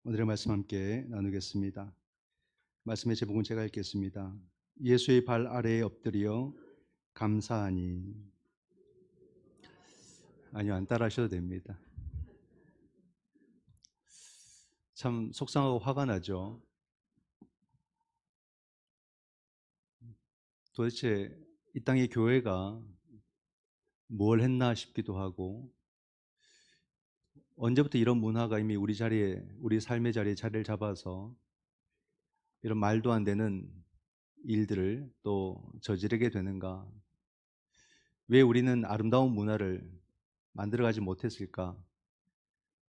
오늘의 말씀 함께 나누겠습니다. 말씀의 제목은 제가 읽겠습니다. 예수의 발 아래에 엎드려 감사하니. 아니요, 안 따라하셔도 됩니다. 참 속상하고 화가 나죠. 도대체 이 땅의 교회가 뭘 했나 싶기도 하고, 언제부터 이런 문화가 이미 우리 삶의 자리에 자리를 잡아서 이런 말도 안 되는 일들을 또 저지르게 되는가? 왜 우리는 아름다운 문화를 만들어가지 못했을까?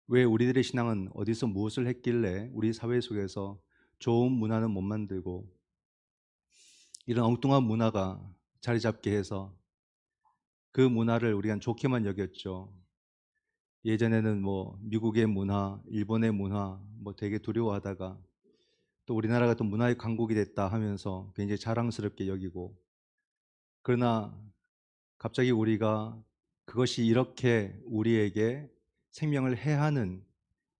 왜 우리들의 신앙은 어디서 무엇을 했길래 우리 사회 속에서 좋은 문화는 못 만들고 이런 엉뚱한 문화가 자리 잡게 해서 그 문화를 우리가 좋게만 여겼죠. 예전에는 뭐 미국의 문화, 일본의 문화 뭐 되게 두려워하다가 또 우리나라가 또 문화의 강국이 됐다 하면서 굉장히 자랑스럽게 여기고, 그러나 갑자기 우리가 그것이 이렇게 우리에게 생명을 해하는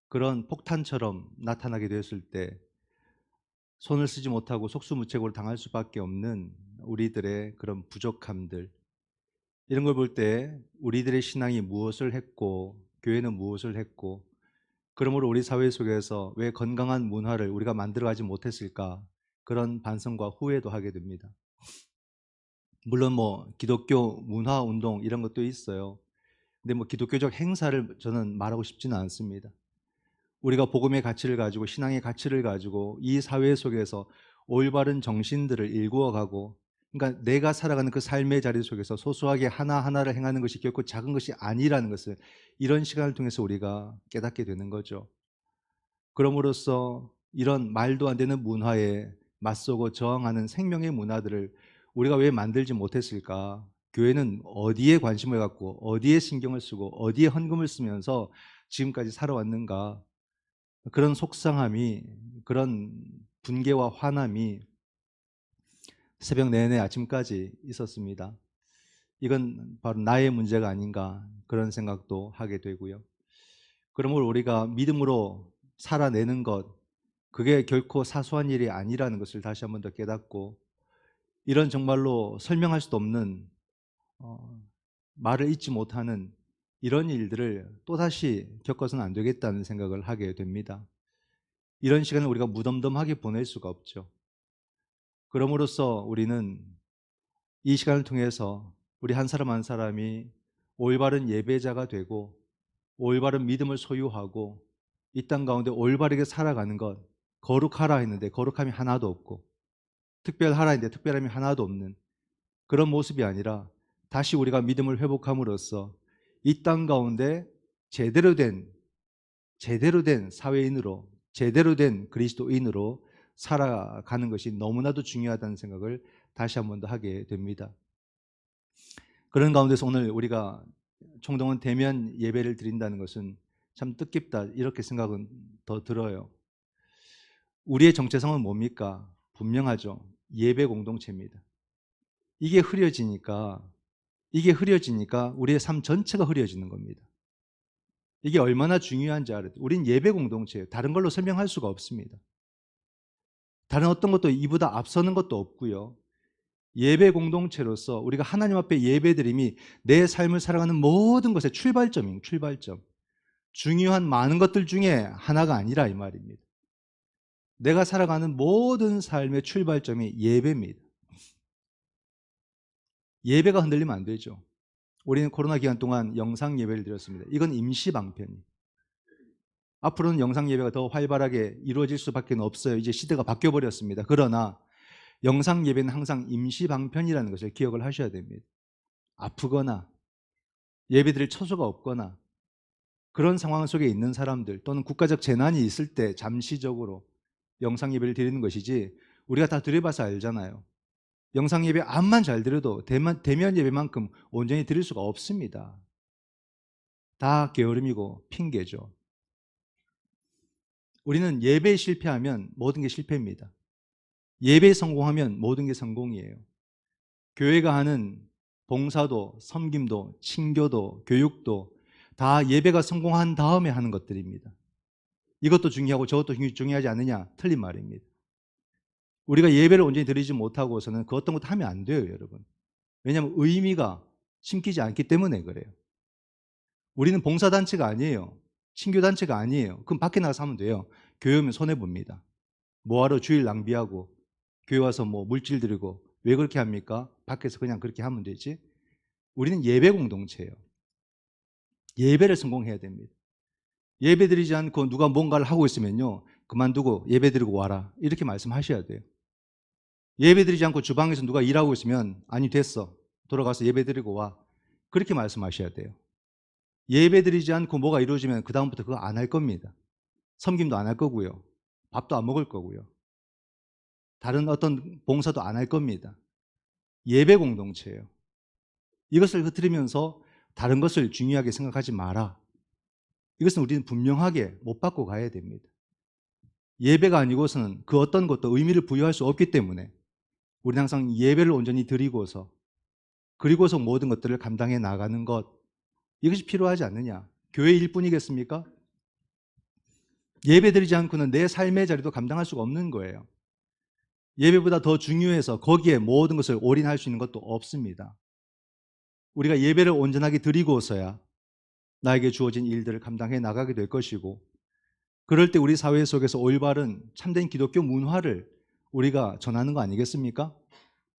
그런 폭탄처럼 나타나게 되었을 때 손을 쓰지 못하고 속수무책으로 당할 수밖에 없는 우리들의 그런 부족함들, 이런 걸 볼 때 우리들의 신앙이 무엇을 했고 교회는 무엇을 했고, 그러므로 우리 사회 속에서 왜 건강한 문화를 우리가 만들어가지 못했을까, 그런 반성과 후회도 하게 됩니다. 물론 뭐 기독교 문화 운동 이런 것도 있어요. 근데 뭐 기독교적 행사를 저는 말하고 싶지는 않습니다. 우리가 복음의 가치를 가지고 신앙의 가치를 가지고 이 사회 속에서 올바른 정신들을 일구어가고, 그러니까 내가 살아가는 그 삶의 자리 속에서 소소하게 하나하나를 행하는 것이 결코 작은 것이 아니라는 것을 이런 시간을 통해서 우리가 깨닫게 되는 거죠. 그럼으로써 이런 말도 안 되는 문화에 맞서고 저항하는 생명의 문화들을 우리가 왜 만들지 못했을까? 교회는 어디에 관심을 갖고 어디에 신경을 쓰고 어디에 헌금을 쓰면서 지금까지 살아왔는가? 그런 속상함이, 그런 분개와 화남이 새벽 내내 아침까지 있었습니다. 이건 바로 나의 문제가 아닌가, 그런 생각도 하게 되고요. 그러므로 우리가 믿음으로 살아내는 것, 그게 결코 사소한 일이 아니라는 것을 다시 한번 더 깨닫고, 이런 정말로 설명할 수도 없는 말을 잊지 못하는 이런 일들을 또다시 겪어서는 안 되겠다는 생각을 하게 됩니다. 이런 시간을 우리가 무덤덤하게 보낼 수가 없죠. 그럼으로써 우리는 이 시간을 통해서 우리 한 사람 한 사람이 올바른 예배자가 되고 올바른 믿음을 소유하고 이 땅 가운데 올바르게 살아가는 것, 거룩하라 했는데 거룩함이 하나도 없고 특별하라 했는데 특별함이 하나도 없는 그런 모습이 아니라, 다시 우리가 믿음을 회복함으로써 이 땅 가운데 제대로 된 사회인으로, 제대로 된 그리스도인으로 살아가는 것이 너무나도 중요하다는 생각을 다시 한 번 더 하게 됩니다. 그런 가운데서 오늘 우리가 총동원 대면 예배를 드린다는 것은 참 뜻깊다, 이렇게 생각은 더 들어요. 우리의 정체성은 뭡니까? 분명하죠. 예배 공동체입니다. 이게 흐려지니까 우리의 삶 전체가 흐려지는 겁니다. 이게 얼마나 중요한지 알아요. 우린 예배 공동체예요. 다른 걸로 설명할 수가 없습니다. 다른 어떤 것도 이보다 앞서는 것도 없고요. 예배 공동체로서 우리가 하나님 앞에 예배드림이 내 삶을 살아가는 모든 것의 출발점입니다. 출발점. 중요한 많은 것들 중에 하나가 아니라 이 말입니다. 내가 살아가는 모든 삶의 출발점이 예배입니다. 예배가 흔들리면 안 되죠. 우리는 코로나 기간 동안 영상 예배를 드렸습니다. 이건 임시 방편이에요. 앞으로는 영상 예배가 더 활발하게 이루어질 수밖에 없어요. 이제 시대가 바뀌어 버렸습니다. 그러나 영상 예배는 항상 임시 방편이라는 것을 기억을 하셔야 됩니다. 아프거나 예배드릴 처소가 없거나 그런 상황 속에 있는 사람들, 또는 국가적 재난이 있을 때 잠시적으로 영상 예배를 드리는 것이지, 우리가 다 드려봐서 알잖아요. 영상 예배 암만 잘 드려도 대면 예배만큼 온전히 드릴 수가 없습니다. 다 게으름이고 핑계죠. 우리는 예배에 실패하면 모든 게 실패입니다. 예배에 성공하면 모든 게 성공이에요. 교회가 하는 봉사도, 섬김도, 친교도, 교육도 다 예배가 성공한 다음에 하는 것들입니다. 이것도 중요하고 저것도 중요하지 않느냐? 틀린 말입니다. 우리가 예배를 온전히 드리지 못하고서는 그 어떤 것도 하면 안 돼요, 여러분. 왜냐하면 의미가 심기지 않기 때문에 그래요. 우리는 봉사단체가 아니에요. 친교단체가 아니에요. 그럼 밖에 나가서 하면 돼요. 교회 오면 손해봅니다. 뭐하러 주일 낭비하고 교회 와서 뭐 물질 드리고 왜 그렇게 합니까? 밖에서 그냥 그렇게 하면 되지. 우리는 예배 공동체예요. 예배를 성공해야 됩니다. 예배 드리지 않고 누가 뭔가를 하고 있으면요, 그만두고 예배 드리고 와라, 이렇게 말씀하셔야 돼요. 예배 드리지 않고 주방에서 누가 일하고 있으면 아니 됐어, 돌아가서 예배 드리고 와, 그렇게 말씀하셔야 돼요. 예배 드리지 않고 뭐가 이루어지면 그 다음부터 그거 안 할 겁니다. 섬김도 안 할 거고요, 밥도 안 먹을 거고요, 다른 어떤 봉사도 안 할 겁니다. 예배 공동체예요. 이것을 흐트리면서 다른 것을 중요하게 생각하지 마라, 이것은 우리는 분명하게 못 받고 가야 됩니다. 예배가 아니고서는 그 어떤 것도 의미를 부여할 수 없기 때문에 우리는 항상 예배를 온전히 드리고서 그리고서 모든 것들을 감당해 나가는 것, 이것이 필요하지 않느냐? 교회 일뿐이겠습니까? 예배 드리지 않고는 내 삶의 자리도 감당할 수가 없는 거예요. 예배보다 더 중요해서 거기에 모든 것을 올인할 수 있는 것도 없습니다. 우리가 예배를 온전하게 드리고서야 나에게 주어진 일들을 감당해 나가게 될 것이고, 그럴 때 우리 사회 속에서 올바른 참된 기독교 문화를 우리가 전하는 거 아니겠습니까?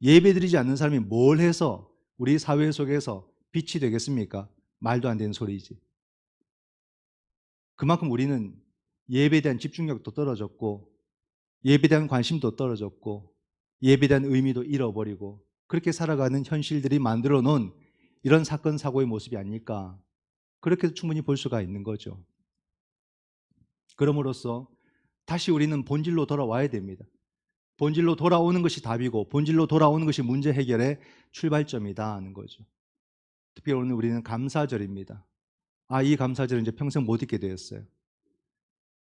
예배드리지 않는 사람이 뭘 해서 우리 사회 속에서 빛이 되겠습니까? 말도 안 되는 소리지. 그만큼 우리는 예배에 대한 집중력도 떨어졌고, 예배에 대한 관심도 떨어졌고, 예배에 대한 의미도 잃어버리고, 그렇게 살아가는 현실들이 만들어 놓은 이런 사건 사고의 모습이 아닐까, 그렇게 충분히 볼 수가 있는 거죠. 그럼으로써 다시 우리는 본질로 돌아와야 됩니다. 본질로 돌아오는 것이 답이고 본질로 돌아오는 것이 문제 해결의 출발점이다 하는 거죠. 특별히 오늘 우리는 감사절입니다. 이 감사절은 이제 평생 못 잊게 되었어요.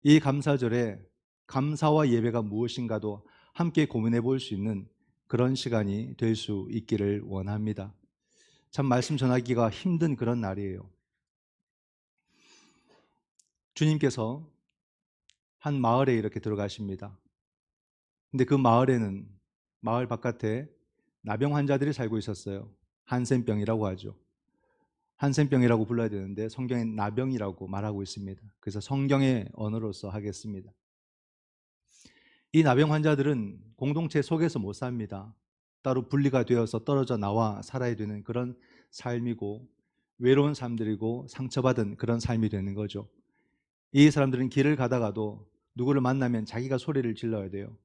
이 감사절에 감사와 예배가 무엇인가도 함께 고민해 볼 수 있는 그런 시간이 될 수 있기를 원합니다. 참 말씀 전하기가 힘든 그런 날이에요. 주님께서 한 마을에 이렇게 들어가십니다. 근데 그 마을에는 마을 바깥에 나병 환자들이 살고 있었어요. 한센병이라고 하죠. 한센병이라고 불러야 되는데 성경엔 나병이라고 말하고 있습니다. 그래서 성경의 언어로서 하겠습니다. 이 나병 환자들은 공동체 속에서 못 삽니다. 따로 분리가 되어서 떨어져 나와 살아야 되는 그런 삶이고, 외로운 삶들이고 상처받은 그런 삶이 되는 거죠. 이 사람들은 길을 가다가도 누구를 만나면 자기가 소리를 질러야 돼요.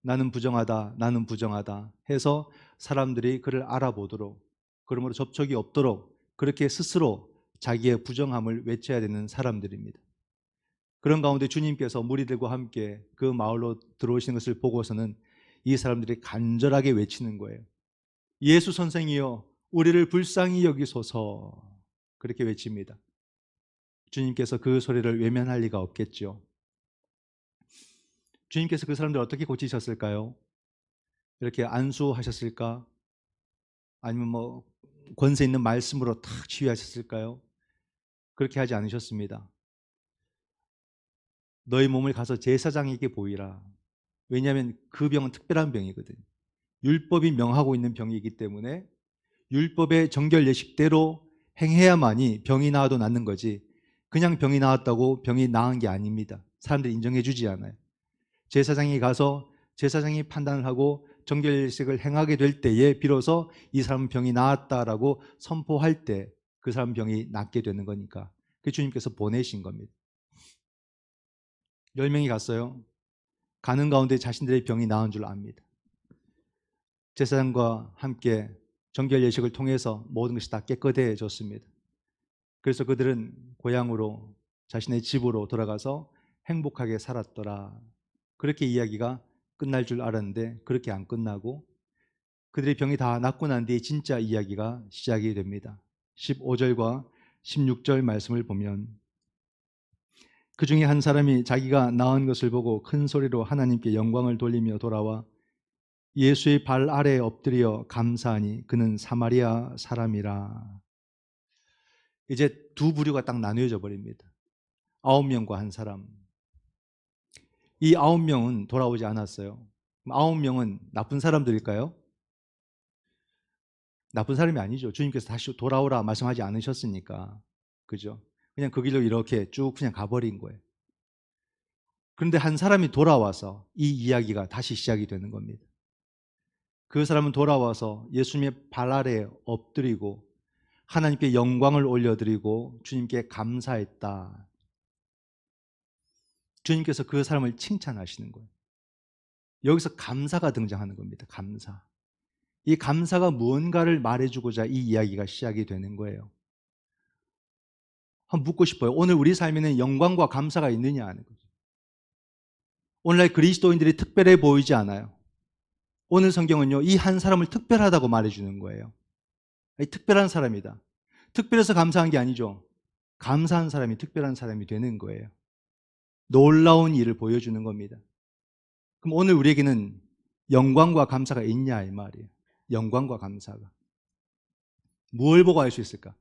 나는 부정하다, 나는 부정하다 해서 사람들이 그를 알아보도록, 그러므로 접촉이 없도록 그렇게 스스로 자기의 부정함을 외쳐야 되는 사람들입니다. 그런 가운데 주님께서 무리들과 함께 그 마을로 들어오시는 것을 보고서는 이 사람들이 간절하게 외치는 거예요. 예수 선생이여, 우리를 불쌍히 여기소서. 그렇게 외칩니다. 주님께서 그 소리를 외면할 리가 없겠죠. 주님께서 그 사람들을 어떻게 고치셨을까요? 이렇게 안수하셨을까? 아니면 뭐 권세 있는 말씀으로 탁 치유하셨을까요? 그렇게 하지 않으셨습니다. 너희 몸을 가서 제사장에게 보이라. 왜냐하면 그 병은 특별한 병이거든. 율법이 명하고 있는 병이기 때문에 율법의 정결 예식대로 행해야만이 병이 나아도 낫는 거지, 그냥 병이 나았다고 병이 나은 게 아닙니다. 사람들이 인정해 주지 않아요. 제사장이 가서 제사장이 판단을 하고 정결 예식을 행하게 될 때에 비로소 이 사람은 병이 나았다라고 선포할 때 그 사람 병이 낫게 되는 거니까, 그 주님께서 보내신 겁니다. 10명이 갔어요. 가는 가운데 자신들의 병이 나은 줄 압니다. 제사장과 함께 정결 예식을 통해서 모든 것이 다 깨끗해졌습니다. 그래서 그들은 고향으로, 자신의 집으로 돌아가서 행복하게 살았더라. 그렇게 이야기가 끝날 줄 알았는데 그렇게 안 끝나고 그들의 병이 다 낫고 난 뒤에 진짜 이야기가 시작이 됩니다. 15절과 16절 말씀을 보면, 그 중에 한 사람이 자기가 나은 것을 보고 큰 소리로 하나님께 영광을 돌리며 돌아와 예수의 발 아래에 엎드려 감사하니 그는 사마리아 사람이라. 이제 두 부류가 딱 나뉘어져 버립니다. 9명과 한 사람. 이 9명은 돌아오지 않았어요. 9명은 나쁜 사람들일까요? 나쁜 사람이 아니죠. 주님께서 다시 돌아오라 말씀하지 않으셨으니까. 그죠? 그냥 그 길로 이렇게 쭉 그냥 가버린 거예요. 그런데 한 사람이 돌아와서 이 이야기가 다시 시작이 되는 겁니다. 그 사람은 돌아와서 예수님의 발 아래에 엎드리고 하나님께 영광을 올려드리고 주님께 감사했다. 주님께서 그 사람을 칭찬하시는 거예요. 여기서 감사가 등장하는 겁니다. 감사. 이 감사가 무언가를 말해주고자 이 이야기가 시작이 되는 거예요. 한번 묻고 싶어요. 오늘 우리 삶에는 영광과 감사가 있느냐 하는 거죠. 오늘날 그리스도인들이 특별해 보이지 않아요. 오늘 성경은요, 이 한 사람을 특별하다고 말해주는 거예요. 특별한 사람이다. 특별해서 감사한 게 아니죠. 감사한 사람이 특별한 사람이 되는 거예요. 놀라운 일을 보여주는 겁니다. 그럼 오늘 우리에게는 영광과 감사가 있냐 이 말이에요. 영광과 감사가. 무엇을 보고 알 수 있을까?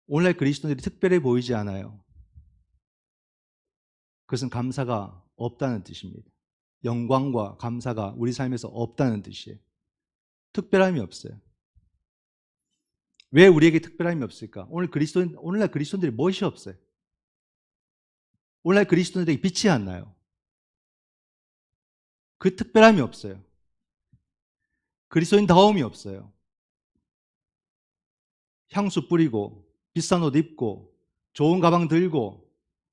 오늘날 그리스도인들이 특별해 보이지 않아요. 그것은 감사가 없다는 뜻입니다. 영광과 감사가 우리 삶에서 없다는 뜻이에요. 특별함이 없어요. 왜 우리에게 특별함이 없을까? 오늘날 그리스도인들이 무엇이 없어요? 오늘날 그리스도인들에게 빛이 안 나요. 그 특별함이 없어요. 그리스도인다움이 없어요. 향수 뿌리고 비싼 옷 입고 좋은 가방 들고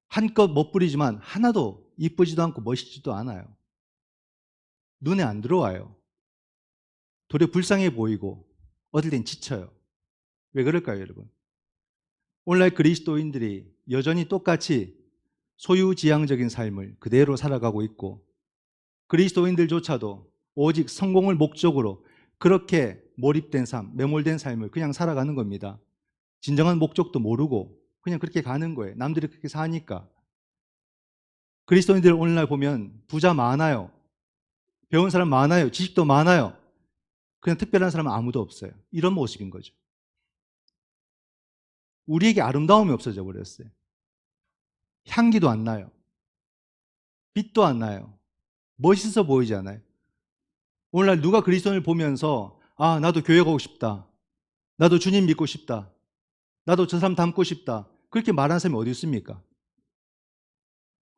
한껏 못 부리지만 하나도 이쁘지도 않고 멋있지도 않아요. 눈에 안 들어와요. 도리어 불쌍해 보이고 어떨 땐 지쳐요. 왜 그럴까요, 여러분? 오늘날 그리스도인들이 여전히 똑같이 소유지향적인 삶을 그대로 살아가고 있고 그리스도인들조차도 오직 성공을 목적으로 그렇게 몰입된 삶, 매몰된 삶을 그냥 살아가는 겁니다. 진정한 목적도 모르고 그냥 그렇게 가는 거예요. 남들이 그렇게 사니까. 그리스도인들 오늘날 보면 부자 많아요. 배운 사람 많아요. 지식도 많아요. 그냥 특별한 사람은 아무도 없어요. 이런 모습인 거죠. 우리에게 아름다움이 없어져 버렸어요. 향기도 안 나요. 빛도 안 나요. 멋있어 보이지 않아요. 오늘날 누가 그리스도인을 보면서 아, 나도 교회 가고 싶다. 나도 주님 믿고 싶다. 나도 저 사람 닮고 싶다. 그렇게 말하는 사람이 어디 있습니까?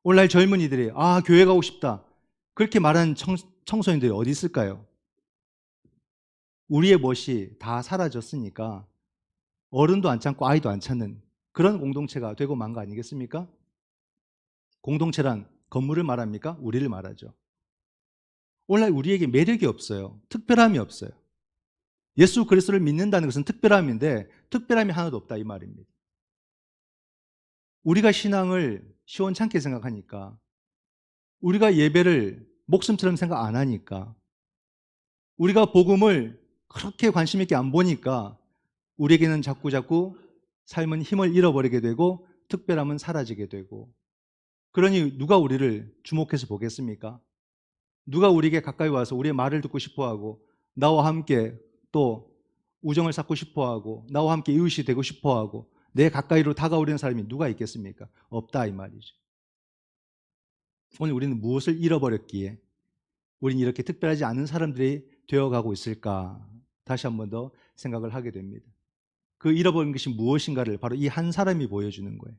오늘날 젊은이들이 아, 교회 가고 싶다. 그렇게 말하는 청소년들이 어디 있을까요? 우리의 멋이 다 사라졌으니까 어른도 안 참고 아이도 안 찾는 그런 공동체가 되고 만 거 아니겠습니까? 공동체란 건물을 말합니까? 우리를 말하죠. 오늘날 우리에게 매력이 없어요. 특별함이 없어요. 예수 그리스도를 믿는다는 것은 특별함인데 특별함이 하나도 없다 이 말입니다. 우리가 신앙을 시원찮게 생각하니까 우리가 예배를 목숨처럼 생각 안 하니까 우리가 복음을 그렇게 관심 있게 안 보니까 우리에게는 자꾸 삶은 힘을 잃어버리게 되고 특별함은 사라지게 되고 그러니 누가 우리를 주목해서 보겠습니까? 누가 우리에게 가까이 와서 우리의 말을 듣고 싶어하고 나와 함께 또 우정을 쌓고 싶어하고 나와 함께 이웃이 되고 싶어하고 내 가까이로 다가오려는 사람이 누가 있겠습니까? 없다 이 말이죠. 오늘 우리는 무엇을 잃어버렸기에 우리는 이렇게 특별하지 않은 사람들이 되어가고 있을까? 다시 한 번 더 생각을 하게 됩니다. 그 잃어버린 것이 무엇인가를 바로 이 한 사람이 보여주는 거예요.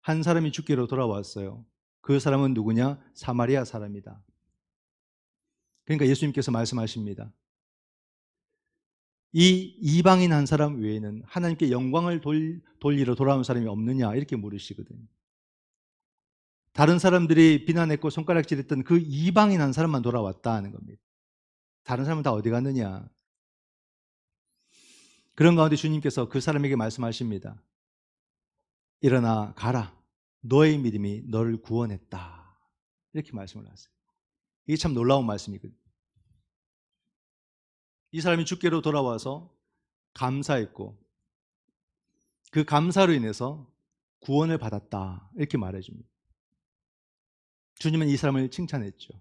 한 사람이 죽기로 돌아왔어요. 그 사람은 누구냐? 사마리아 사람이다. 그러니까 예수님께서 말씀하십니다. 이 이방인 한 사람 외에는 하나님께 영광을 돌리러 돌아온 사람이 없느냐 이렇게 물으시거든요. 다른 사람들이 비난했고 손가락질했던 그 이방인 한 사람만 돌아왔다 하는 겁니다. 다른 사람은 다 어디 갔느냐. 그런 가운데 주님께서 그 사람에게 말씀하십니다. 일어나 가라. 너의 믿음이 너를 구원했다. 이렇게 말씀을 하세요. 이게 참 놀라운 말씀이거든요. 이 사람이 주께로 돌아와서 감사했고 그 감사로 인해서 구원을 받았다. 이렇게 말해줍니다. 주님은 이 사람을 칭찬했죠.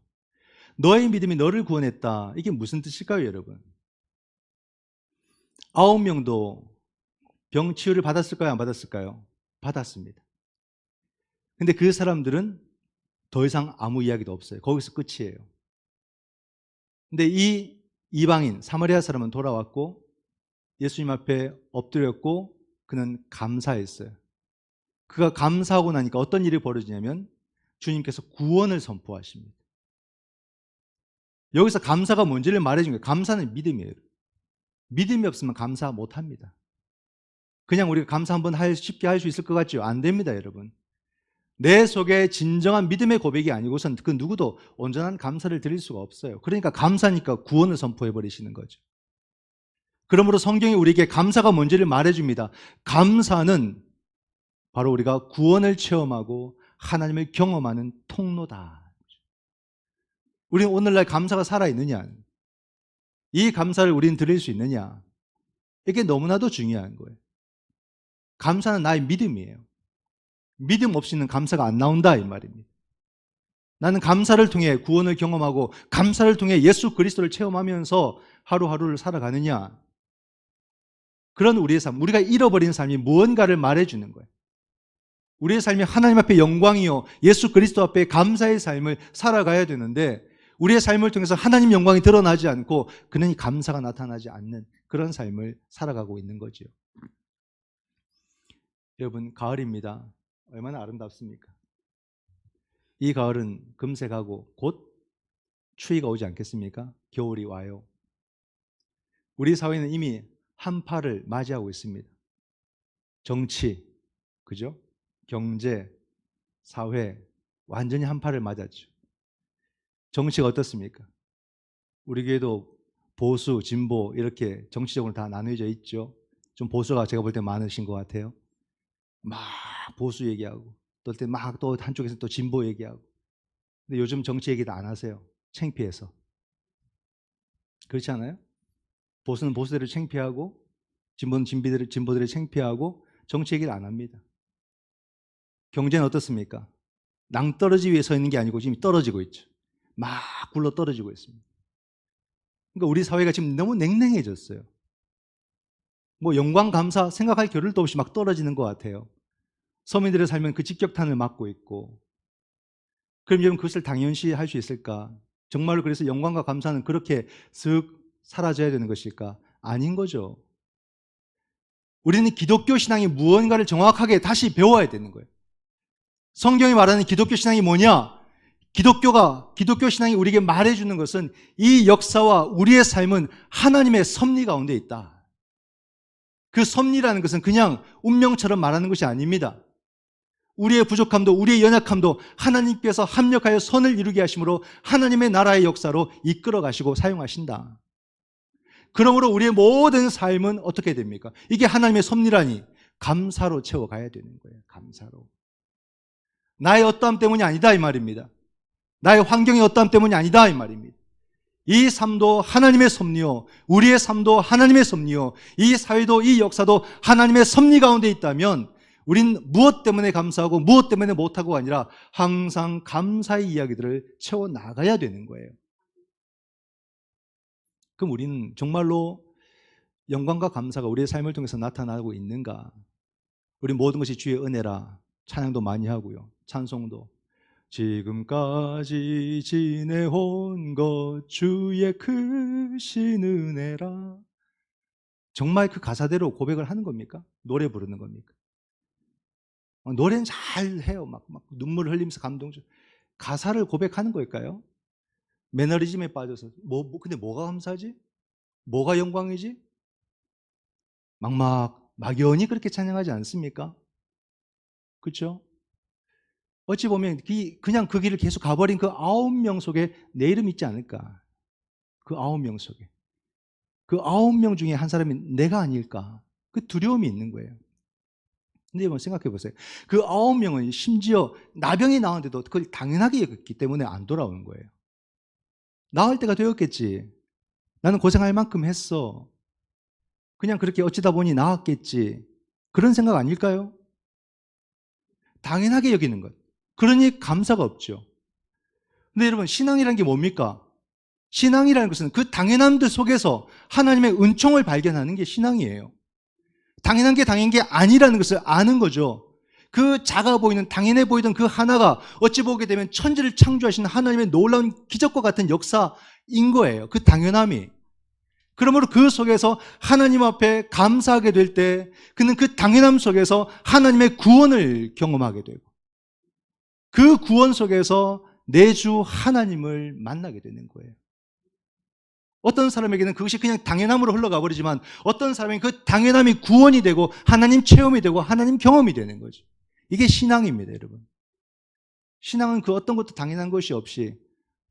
너의 믿음이 너를 구원했다. 이게 무슨 뜻일까요, 여러분? 9명도 병 치유를 받았을까요? 안 받았을까요? 받았습니다. 근데 그 사람들은 더 이상 아무 이야기도 없어요. 거기서 끝이에요. 근데 이 이방인 사마리아 사람은 돌아왔고 예수님 앞에 엎드렸고 그는 감사했어요. 그가 감사하고 나니까 어떤 일이 벌어지냐면 주님께서 구원을 선포하십니다. 여기서 감사가 뭔지를 말해준 거예요. 감사는 믿음이에요. 믿음이 없으면 감사 못합니다. 그냥 우리가 감사 한번 쉽게 할 수 있을 것 같죠? 안 됩니다, 여러분. 내 속에 진정한 믿음의 고백이 아니고선 그 누구도 온전한 감사를 드릴 수가 없어요. 그러니까 감사니까 구원을 선포해 버리시는 거죠. 그러므로 성경이 우리에게 감사가 뭔지를 말해줍니다. 감사는 바로 우리가 구원을 체험하고 하나님을 경험하는 통로다. 우리는 오늘날 감사가 살아있느냐, 이 감사를 우리는 드릴 수 있느냐, 이게 너무나도 중요한 거예요. 감사는 나의 믿음이에요. 믿음 없이는 감사가 안 나온다 이 말입니다. 나는 감사를 통해 구원을 경험하고 감사를 통해 예수 그리스도를 체험하면서 하루하루를 살아가느냐, 그런 우리의 삶, 우리가 잃어버린 삶이 무언가를 말해주는 거예요. 우리의 삶이 하나님 앞에 영광이요 예수 그리스도 앞에 감사의 삶을 살아가야 되는데 우리의 삶을 통해서 하나님 영광이 드러나지 않고 그는 감사가 나타나지 않는 그런 삶을 살아가고 있는 거죠. 여러분, 가을입니다. 얼마나 아름답습니까? 이 가을은 금세 가고 곧 추위가 오지 않겠습니까? 겨울이 와요. 우리 사회는 이미 한파를 맞이하고 있습니다. 정치, 그죠? 경제, 사회, 완전히 한파를 맞았죠. 정치가 어떻습니까? 우리 교회도 보수, 진보 이렇게 정치적으로 다 나누어져 있죠. 좀 보수가 제가 볼 때 많으신 것 같아요. 막 보수 얘기하고 또 막 또 한쪽에서 또 진보 얘기하고. 근데 요즘 정치 얘기도 안 하세요. 창피해서. 그렇지 않아요? 보수는 보수대로 창피하고 진보는 진보대로 창피하고 정치 얘기를 안 합니다. 경제는 어떻습니까? 낭떠러지 위에 서 있는 게 아니고 지금 떨어지고 있죠. 막 굴러 떨어지고 있습니다. 그러니까 우리 사회가 지금 너무 냉랭해졌어요. 뭐 영광 감사 생각할 겨를도 없이 막 떨어지는 것 같아요. 서민들의 삶은 그 직격탄을 맞고 있고, 그럼 여러분 그것을 당연시 할 수 있을까? 정말로 그래서 영광과 감사는 그렇게 쓱 사라져야 되는 것일까? 아닌 거죠. 우리는 기독교 신앙이 무언가를 정확하게 다시 배워야 되는 거예요. 성경이 말하는 기독교 신앙이 뭐냐? 기독교 신앙이 우리에게 말해주는 것은 이 역사와 우리의 삶은 하나님의 섭리 가운데 있다. 그 섭리라는 것은 그냥 운명처럼 말하는 것이 아닙니다. 우리의 부족함도 우리의 연약함도 하나님께서 합력하여 선을 이루게 하심으로 하나님의 나라의 역사로 이끌어 가시고 사용하신다. 그러므로 우리의 모든 삶은 어떻게 됩니까? 이게 하나님의 섭리라니 감사로 채워가야 되는 거예요. 감사로. 나의 어떠함 때문이 아니다 이 말입니다. 나의 환경의 어떠함 때문이 아니다 이 말입니다. 이 삶도 하나님의 섭리요, 우리의 삶도 하나님의 섭리요, 이 사회도 이 역사도 하나님의 섭리 가운데 있다면 우린 무엇 때문에 감사하고 무엇 때문에 못하고가 아니라 항상 감사의 이야기들을 채워나가야 되는 거예요. 그럼 우리는 정말로 영광과 감사가 우리의 삶을 통해서 나타나고 있는가? 우리 모든 것이 주의 은혜라 찬양도 많이 하고요, 찬송도 지금까지 지내온 것 주의 크신 은혜라. 정말 그 가사대로 고백을 하는 겁니까? 노래 부르는 겁니까? 노래는 잘 해요. 막 눈물을 흘리면서 감동적. 가사를 고백하는 걸까요? 매너리즘에 빠져서 근데 뭐가 감사지? 뭐가 영광이지? 막연히 그렇게 찬양하지 않습니까? 그렇죠? 어찌 보면 그냥 그 길을 계속 가버린 그 9명 속에 내 이름 있지 않을까? 그 9명 속에. 그 9명 중에 한 사람이 내가 아닐까? 그 두려움이 있는 거예요. 근데 한번 생각해 보세요. 그 9명은 심지어 나병이 나왔는데도 그걸 당연하게 여겼기 때문에 안 돌아오는 거예요. 나을 때가 되었겠지. 나는 고생할 만큼 했어. 그냥 그렇게 어찌다 보니 나았겠지. 그런 생각 아닐까요? 당연하게 여기는 것. 그러니 감사가 없죠. 근데 여러분, 신앙이라는 게 뭡니까? 신앙이라는 것은 그 당연함들 속에서 하나님의 은총을 발견하는 게 신앙이에요. 당연한 게 당연한 게 아니라는 것을 아는 거죠. 그 작아 보이는, 당연해 보이던 그 하나가 어찌 보게 되면 천지를 창조하신 하나님의 놀라운 기적과 같은 역사인 거예요. 그 당연함이. 그러므로 그 속에서 하나님 앞에 감사하게 될 때 그는 그 당연함 속에서 하나님의 구원을 경험하게 되고 그 구원 속에서 내 주 하나님을 만나게 되는 거예요. 어떤 사람에게는 그것이 그냥 당연함으로 흘러가 버리지만 어떤 사람에게는 그 당연함이 구원이 되고 하나님 체험이 되고 하나님 경험이 되는 거죠. 이게 신앙입니다, 여러분. 신앙은 그 어떤 것도 당연한 것이 없이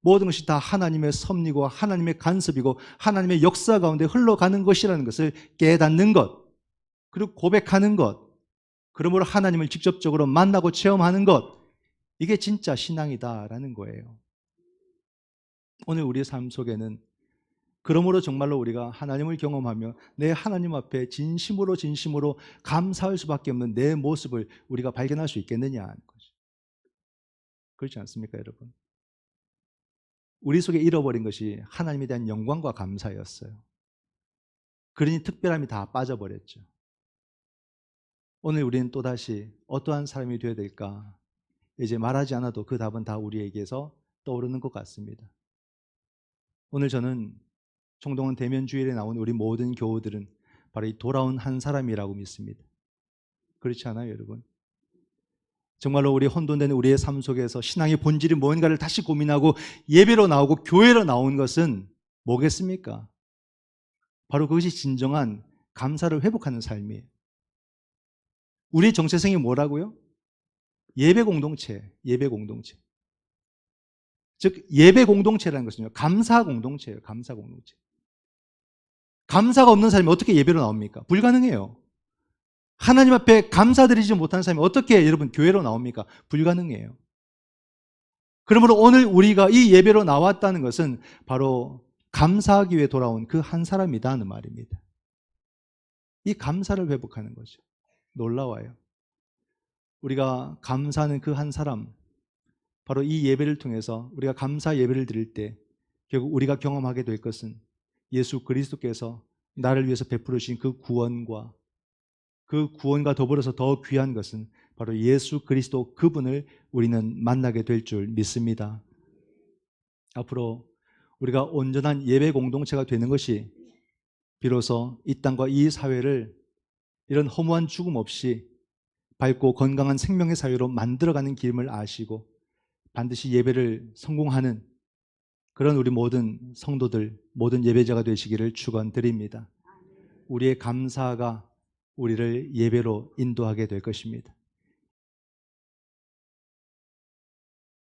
모든 것이 다 하나님의 섭리고 하나님의 간섭이고 하나님의 역사 가운데 흘러가는 것이라는 것을 깨닫는 것, 그리고 고백하는 것, 그러므로 하나님을 직접적으로 만나고 체험하는 것, 이게 진짜 신앙이다라는 거예요. 오늘 우리의 삶 속에는 그러므로 정말로 우리가 하나님을 경험하며 내 하나님 앞에 진심으로 감사할 수밖에 없는 내 모습을 우리가 발견할 수 있겠느냐 하는 거죠. 그렇지 않습니까, 여러분? 우리 속에 잃어버린 것이 하나님에 대한 영광과 감사였어요. 그러니 특별함이 다 빠져버렸죠. 오늘 우리는 또다시 어떠한 사람이 되어야 될까? 이제 말하지 않아도 그 답은 다 우리에게서 떠오르는 것 같습니다. 오늘 저는 총동원 대면주일에 나온 우리 모든 교우들은 바로 이 돌아온 한 사람이라고 믿습니다. 그렇지 않아요, 여러분? 정말로 우리 혼돈되는 우리의 삶 속에서 신앙의 본질이 뭔가를 다시 고민하고 예배로 나오고 교회로 나온 것은 뭐겠습니까? 바로 그것이 진정한 감사를 회복하는 삶이에요. 우리의 정체성이 뭐라고요? 예배 공동체, 예배 공동체. 즉 예배 공동체라는 것은요, 감사 공동체예요. 감사 공동체. 감사가 없는 사람이 어떻게 예배로 나옵니까? 불가능해요. 하나님 앞에 감사드리지 못하는 사람이 어떻게 여러분 교회로 나옵니까? 불가능해요. 그러므로 오늘 우리가 이 예배로 나왔다는 것은 바로 감사하기 위해 돌아온 그 한 사람이다 하는 말입니다. 이 감사를 회복하는 거죠. 놀라워요. 우리가 감사하는 그 한 사람, 바로 이 예배를 통해서 우리가 감사 예배를 드릴 때 결국 우리가 경험하게 될 것은 예수 그리스도께서 나를 위해서 베풀어 주신 그 구원과 더불어서 더 귀한 것은 바로 예수 그리스도 그분을 우리는 만나게 될 줄 믿습니다. 앞으로 우리가 온전한 예배 공동체가 되는 것이 비로소 이 땅과 이 사회를 이런 허무한 죽음 없이 밝고 건강한 생명의 사회로 만들어가는 길임을 아시고 반드시 예배를 성공하는 그런 우리 모든 성도들, 모든 예배자가 되시기를 축원드립니다. 우리의 감사가 우리를 예배로 인도하게 될 것입니다.